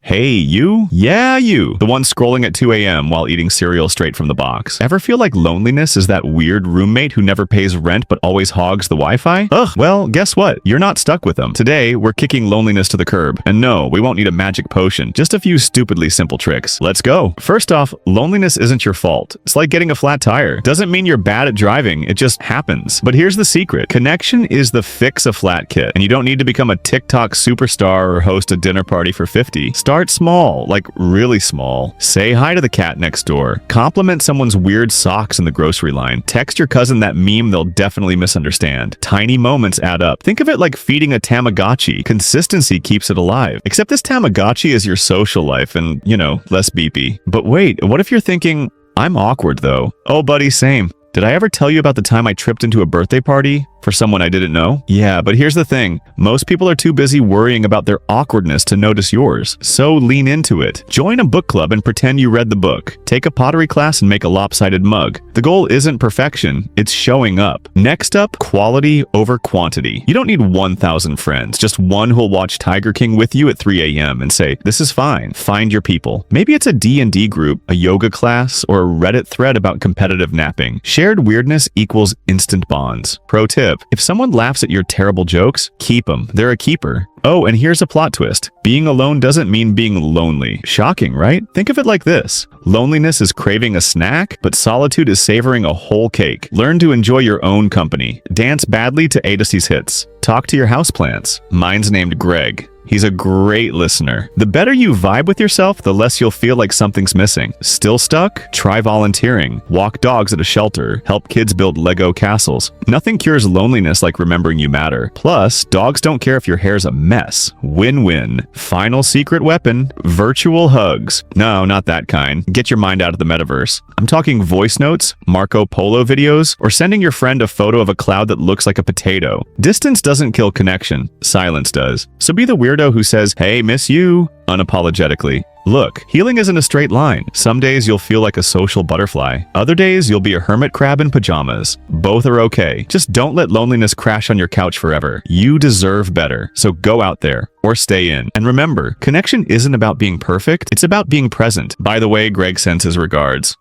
Hey, you? Yeah, you. The one scrolling at 2 a.m. while eating cereal straight from the box. Ever feel like loneliness is that weird roommate who never pays rent but always hogs the Wi-Fi? Ugh, well, guess what? You're not stuck with them. Today, we're kicking loneliness to the curb. And no, we won't need a magic potion, just a few stupidly simple tricks. Let's go. First off, loneliness isn't your fault. It's like getting a flat tire. Doesn't mean you're bad at driving, it just happens. But here's the secret. Connection is the fix-a-flat kit, and you don't need to become a TikTok superstar or host a dinner party for 50. Start small, like really small. Say hi to the cat next door. Compliment someone's weird socks in the grocery line. Text your cousin that meme they'll definitely misunderstand. Tiny moments add up. Think of it like feeding a Tamagotchi. Consistency keeps it alive. Except this Tamagotchi is your social life and, you know, less beepy. But wait, what if you're thinking, I'm awkward though? Oh buddy, same. Did I ever tell you about the time I tripped into a birthday party for someone I didn't know? Yeah, but here's the thing. Most people are too busy worrying about their awkwardness to notice yours. So lean into it. Join a book club and pretend you read the book. Take a pottery class and make a lopsided mug. The goal isn't perfection, it's showing up. Next up, quality over quantity. You don't need 1,000 friends, just one who'll watch Tiger King with you at 3 a.m. and say, this is fine. Find your people. Maybe it's a D&D group, a yoga class, or a Reddit thread about competitive napping. Shared weirdness equals instant bonds. Pro tip, if someone laughs at your terrible jokes, keep them. They're a keeper. Oh, and here's a plot twist. Being alone doesn't mean being lonely. Shocking, right? Think of it like this. Loneliness is craving a snack, but solitude is savoring a whole cake. Learn to enjoy your own company. Dance badly to Adacy's hits. Talk to your houseplants. Mine's named Greg. He's a great listener. The better you vibe with yourself, the less you'll feel like something's missing. Still stuck? Try volunteering. Walk dogs at a shelter. Help kids build Lego castles. Nothing cures loneliness like remembering you matter. Plus, dogs don't care if your hair's a mess. Win-win. Final secret weapon, virtual hugs. No, not that kind. Get your mind out of the metaverse. I'm talking voice notes, Marco Polo videos, or sending your friend a photo of a cloud that looks like a potato. Distance doesn't kill connection. Silence does. So be the weirdo who says, hey, miss you, unapologetically. Look, healing isn't a straight line. Some days you'll feel like a social butterfly. Other days you'll be a hermit crab in pajamas. Both are okay. Just don't let loneliness crash on your couch forever. You deserve better. So go out there or stay in. And remember, connection isn't about being perfect. It's about being present. By the way, Greg sends his regards.